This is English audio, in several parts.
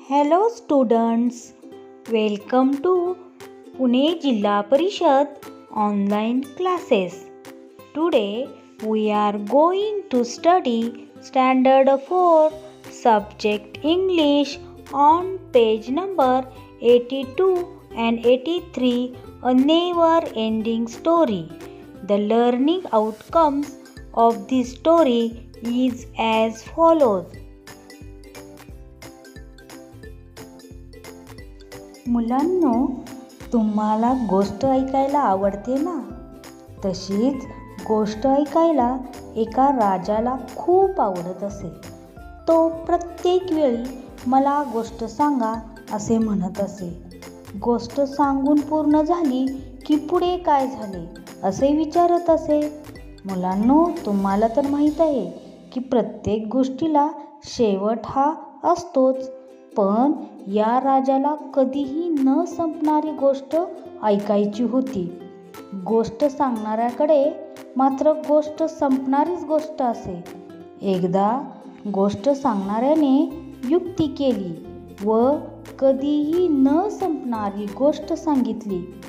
Hello students, welcome to Pune Jilla Parishad online classes. Today we are going to study Standard 4 Subject English on page number 82 and 83, A Never Ending Story. The learning outcomes of this story is as follows. मुलांनो, तुम्हाला गोष्ट ऐकायला आवडते ना? तशीच गोष्ट ऐकायला एका राजाला खूप आवडत असे. तो प्रत्येक वेळी मला गोष्ट सांगा असे म्हणत असे. गोष्ट सांगून पूर्ण झाली की पुढे काय झाले असे विचारत असे. मुलांनो, तुम्हाला तर माहीत आहे की प्रत्येक गोष्टीला शेवट हा असतोच. पण या राजाला कधीही न संपणारी गोष्ट ऐकायची होती. गोष्ट सांगणाऱ्याकडे मात्र गोष्ट संपणारीच गोष्ट असे. एकदा गोष्ट सांगणाऱ्याने युक्ती केली व कधीही न संपणारी गोष्ट सांगितली.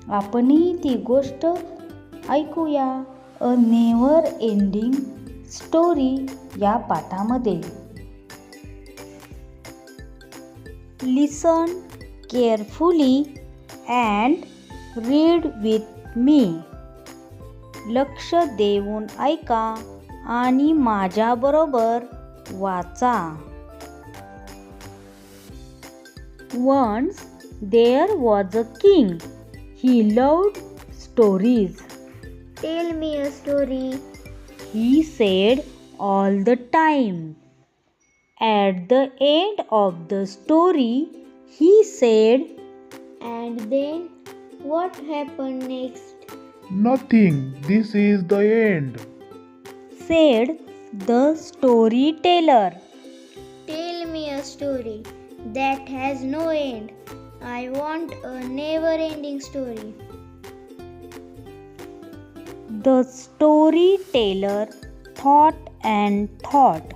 आपणही ती गोष्ट ऐकूया अ नेव्हर एंडिंग स्टोरी या पाठामध्ये. Listen carefully and read with me. लक्ष देऊन ऐका आणि माझ्याबरोबर वाचा. Once there was a king. He loved stories. Tell me a story. He said all the time. At the end of the story, he said, And then what happened next? Nothing, this is the end. said the storyteller. Tell me a story that has no end. I want a never-ending story. The storyteller thought and thought.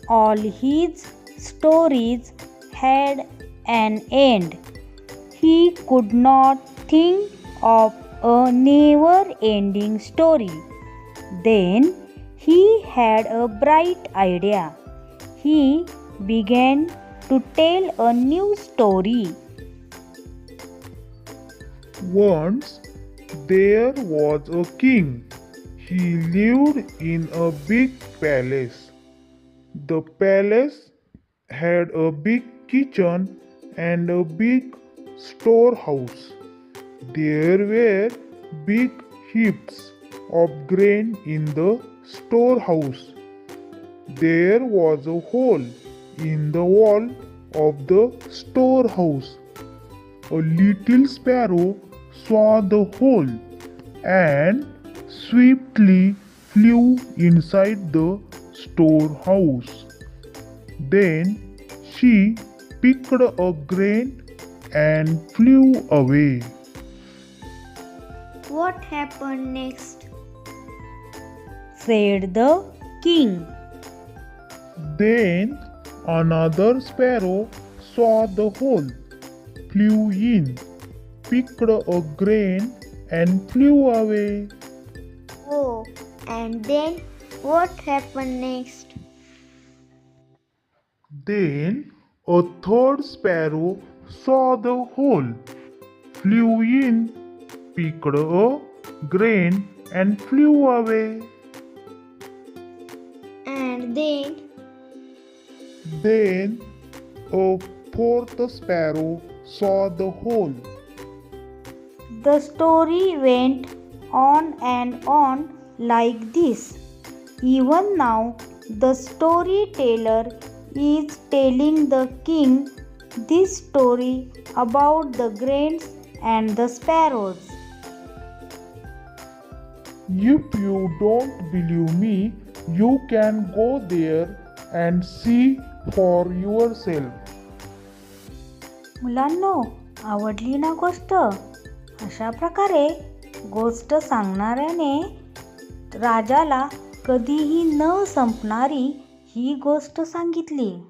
All his stories had an end. He could not think of a never-ending story. Then he had a bright idea. He began to tell a new story. Once there was a king. He lived in a big palace. The palace had a big kitchen and a big storehouse. There were big heaps of grain in the storehouse. There was a hole in the wall of the storehouse. A little sparrow saw the hole and swiftly flew inside the storehouse. Then she picked a grain and flew away. What happened next? said the king. Then another sparrow saw the hole, flew in, picked a grain and flew away. Oh, and then what happened next? Then a third sparrow saw the hole, flew in, picked a grain and flew away. And then a fourth sparrow saw the hole. The story went on and on like this. Even now, the storyteller is telling the king this story about the grains and the sparrows. If you don't believe me, you can go there and see for yourself. मुलांनो, आवडली ना गोष्ट? अशा प्रकारे गोष्ट सांगणाऱ्याने राजाला कधीही न संपणारी ही गोष्ट सांगितली.